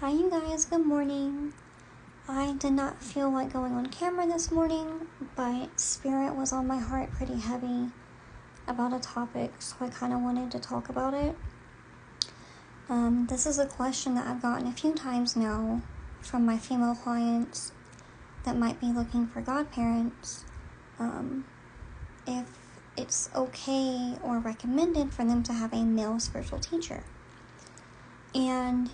Hi you guys, good morning. I did not feel like going on camera this morning, but Spirit was on my heart pretty heavy about a topic, so I kind of wanted to talk about it. This is a question that I've gotten a few times now from my female clients that might be looking for godparents, if it's okay or recommended for them to have a male spiritual teacher. And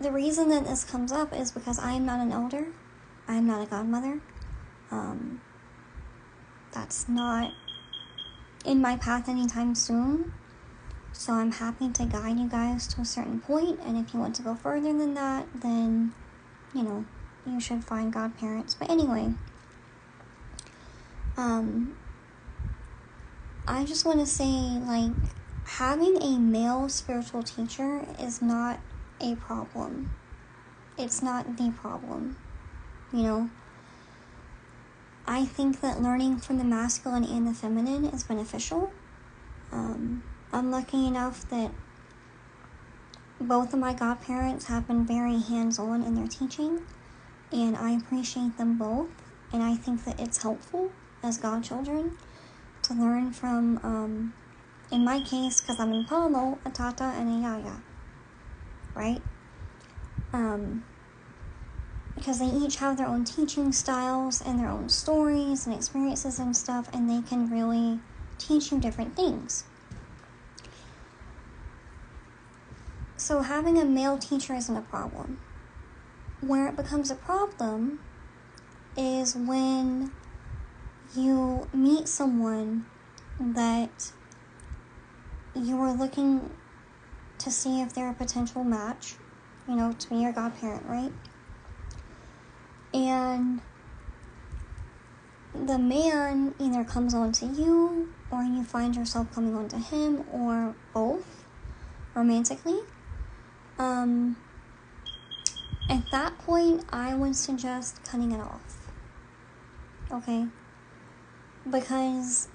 the reason that this comes up is because I am not an elder. I am not a godmother. That's not in my path anytime soon. So I'm happy to guide you guys to a certain point. And if you want to go further than that, then, you should find godparents. But anyway, I just want to say, having a male spiritual teacher is not a problem. It's not the problem, I think that learning from the masculine and the feminine is beneficial. I'm lucky enough that both of my godparents have been very hands-on in their teaching, and I appreciate them both, and I think that it's helpful as godchildren to learn from, in my case, because I'm in Palo, a tata and a yaya, right? Because they each have their own teaching styles and their own stories and experiences and stuff, and they can really teach you different things. So having a male teacher isn't a problem. Where it becomes a problem is when you meet someone that you are looking to see if they're a potential match, to be your godparent, right? And the man either comes on to you, or you find yourself coming on to him, or both, romantically. At that point, I would suggest cutting it off. Okay? Because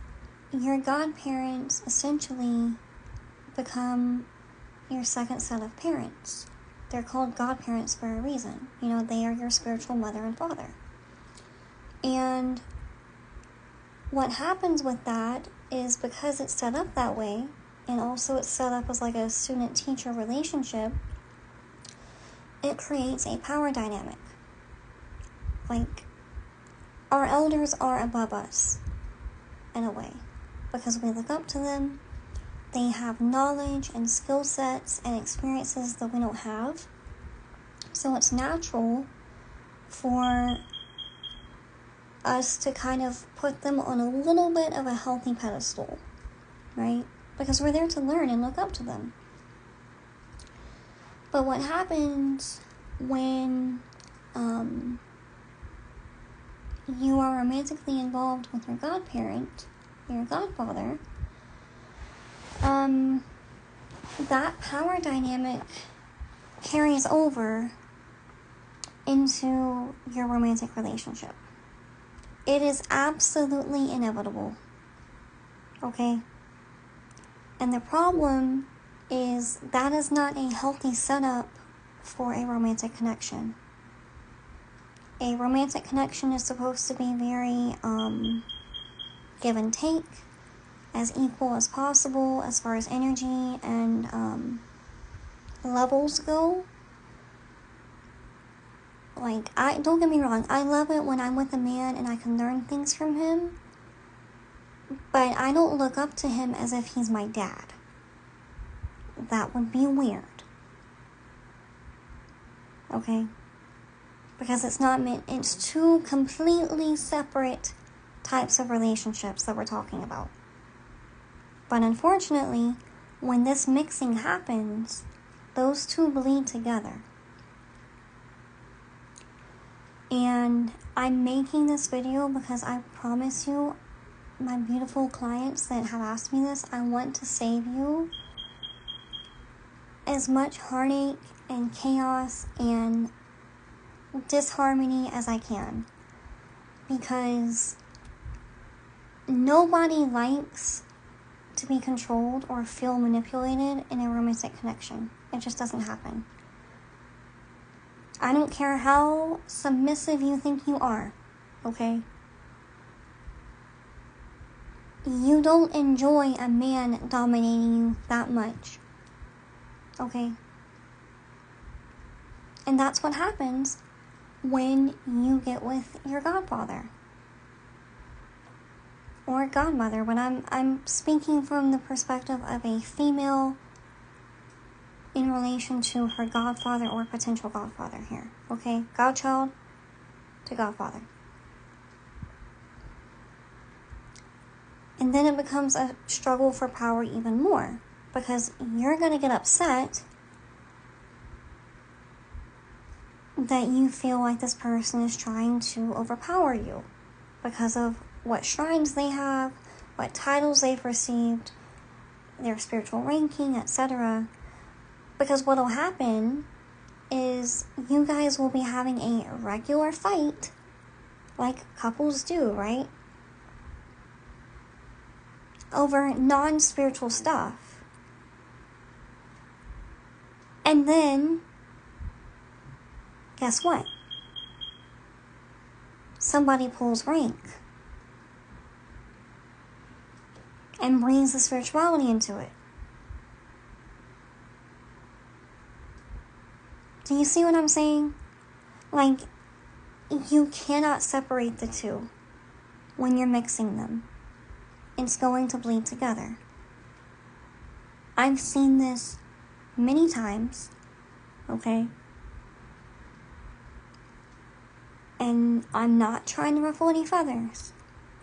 your godparents essentially become your second set of parents. They're called godparents for a reason. They are your spiritual mother and father. And what happens with that is, because it's set up that way, and also it's set up as like a student-teacher relationship, it creates a power dynamic. Our elders are above us, in a way, because we look up to them. They have knowledge and skill sets and experiences that we don't have. So it's natural for us to kind of put them on a little bit of a healthy pedestal, right? Because we're there to learn and look up to them. But what happens when you are romantically involved with your godparent, your godfather, that power dynamic carries over into your romantic relationship. It is absolutely inevitable. Okay? And the problem is that is not a healthy setup for a romantic connection. A romantic connection is supposed to be very give and take, as equal as possible as far as energy and levels go. Don't get me wrong, I love it when I'm with a man and I can learn things from him, but I don't look up to him as if he's my dad. That would be weird. Okay? Because it's two completely separate types of relationships that we're talking about. But unfortunately, when this mixing happens, those two bleed together. And I'm making this video because I promise you, my beautiful clients that have asked me this, I want to save you as much heartache and chaos and disharmony as I can. Because nobody likes to be controlled or feel manipulated in a romantic connection. It just doesn't happen. I don't care how submissive you think you are, okay? You don't enjoy a man dominating you that much, okay? And that's what happens when you get with your godfather or godmother. When I'm speaking from the perspective of a female in relation to her godfather or potential godfather here, okay? Godchild to godfather. And then it becomes a struggle for power even more, because you're going to get upset that you feel like this person is trying to overpower you because of what shrines they have, what titles they've received, their spiritual ranking, etc. Because what will happen is you guys will be having a regular fight like couples do, right? Over non-spiritual stuff. And then, guess what? Somebody pulls rank and brings the spirituality into it. Do you see what I'm saying? Like, you cannot separate the two when you're mixing them. It's going to bleed together. I've seen this many times, okay? And I'm not trying to ruffle any feathers.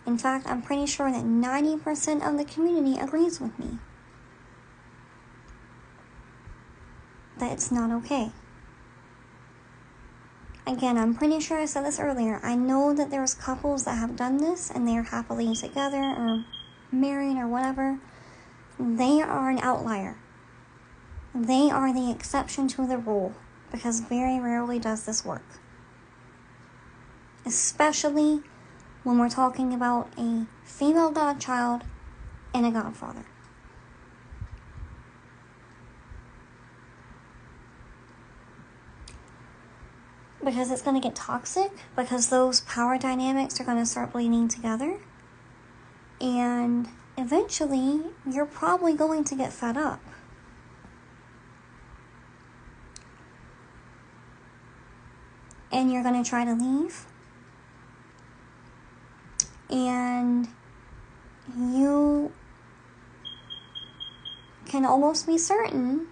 In fact, I'm pretty sure that 90% of the community agrees with me that it's not okay. Again, I'm pretty sure I said this earlier. I know that there's couples that have done this and they're happily together or married or whatever. They are an outlier. They are the exception to the rule, because very rarely does this work. Especially when we're talking about a female godchild and a godfather. Because it's going to get toxic, because those power dynamics are going to start bleeding together. And eventually, you're probably going to get fed up. And you're going to try to leave. And you can almost be certain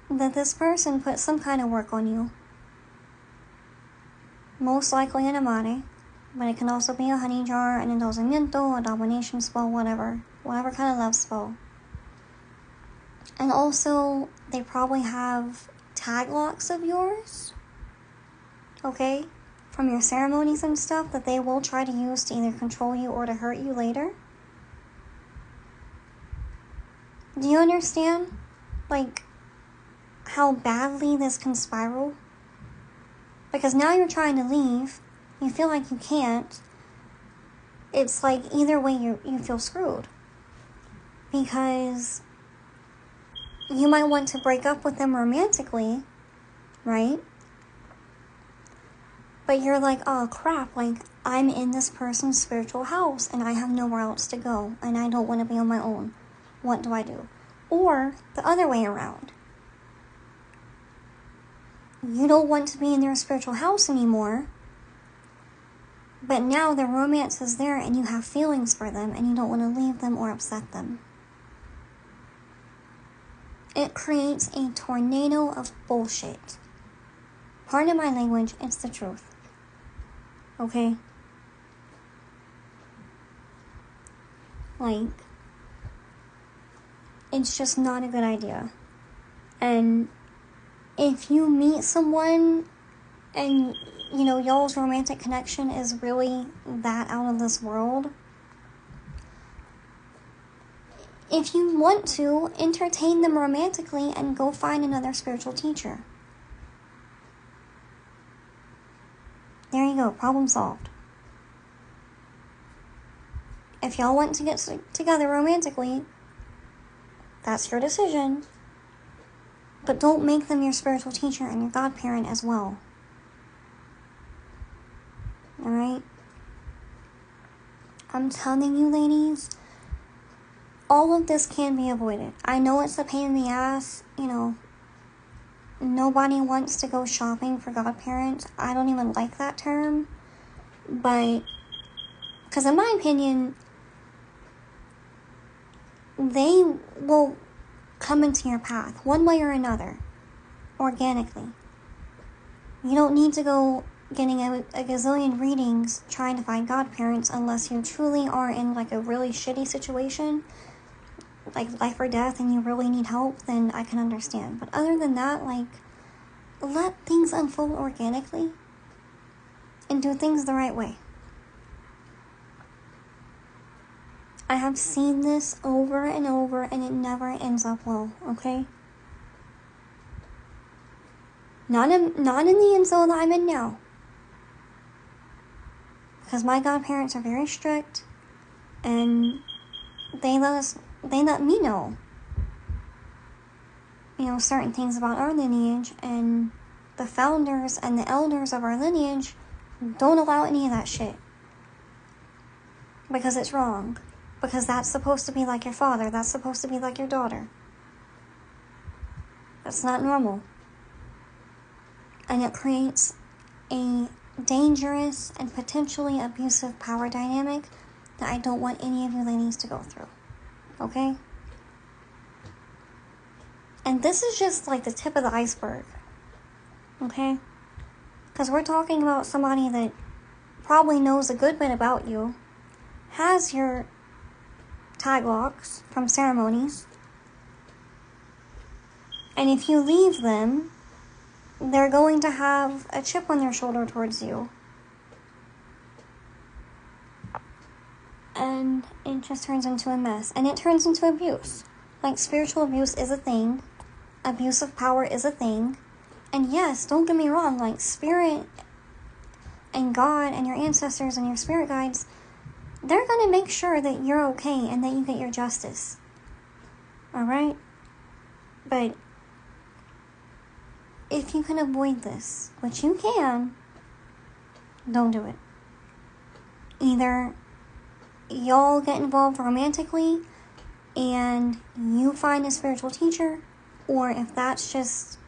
that this person put some kind of work on you. Most likely an amare, but it can also be a honey jar, an endulzamiento, a domination spell, whatever kind of love spell. And also, they probably have tag locks of yours, okay, from your ceremonies and stuff that they will try to use to either control you or to hurt you later. Do you understand, like, how badly this can spiral? Because now you're trying to leave, you feel like you can't. It's like either way you feel screwed. Because you might want to break up with them romantically, right? But you're like, oh crap, like I'm in this person's spiritual house and I have nowhere else to go and I don't want to be on my own. What do I do? Or the other way around. You don't want to be in their spiritual house anymore, but now the romance is there and you have feelings for them and you don't want to leave them or upset them. It creates a tornado of bullshit. Pardon my language, it's the truth. Okay? Like, it's just not a good idea. And if you meet someone and, you know, y'all's romantic connection is really that out of this world, if you want to, entertain them romantically and go find another spiritual teacher. There you go, problem solved. If y'all want to get together romantically, that's your decision. But don't make them your spiritual teacher and your godparent as well. Alright? I'm telling you, ladies, all of this can be avoided. I know it's a pain in the ass, you know. Nobody wants to go shopping for godparents. I don't even like that term. But, because in my opinion, they will come into your path one way or another, organically. You don't need to go getting a gazillion readings trying to find godparents unless you truly are in like a really shitty situation, like life or death, and you really need help. Then I can understand. But other than that, like, let things unfold organically and do things the right way. I have seen this over and over, and it never ends up well, okay? Not in the end zone that I'm in now. Because my godparents are very strict, and they let me know, you know, certain things about our lineage, and the founders and the elders of our lineage don't allow any of that shit. Because it's wrong. Because that's supposed to be like your father. That's supposed to be like your daughter. That's not normal. And it creates a dangerous and potentially abusive power dynamic that I don't want any of you ladies to go through. Okay? And this is just like the tip of the iceberg. Okay? Because we're talking about somebody that probably knows a good bit about you, has your tag locks from ceremonies, and if you leave them, they're going to have a chip on their shoulder towards you. And it just turns into a mess. And it turns into abuse. Like, spiritual abuse is a thing. Abuse of power is a thing. And yes, don't get me wrong, like, spirit and God and your ancestors and your spirit guides, they're going to make sure that you're okay and that you get your justice. Alright? But if you can avoid this, which you can, don't do it. Either y'all get involved romantically and you find a spiritual teacher, or if that's just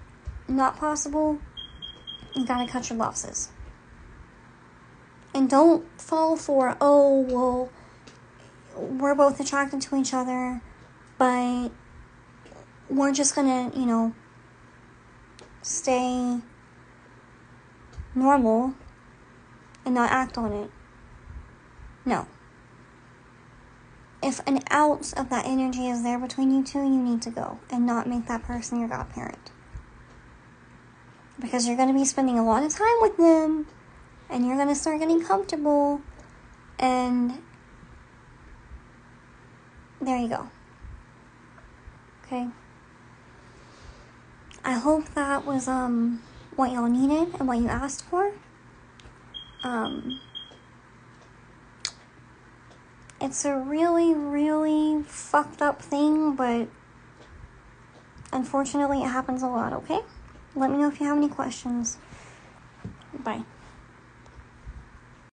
not possible, you gotta cut your losses. And don't fall for, oh, well, we're both attracted to each other, but we're just gonna, you know, stay normal and not act on it. No. If an ounce of that energy is there between you two, you need to go and not make that person your godparent. Because you're going to be spending a lot of time with them, and you're going to start getting comfortable, and there you go. Okay? I hope that was what y'all needed and what you asked for. It's a really, really fucked up thing, but unfortunately it happens a lot, okay? Let me know if you have any questions. Bye.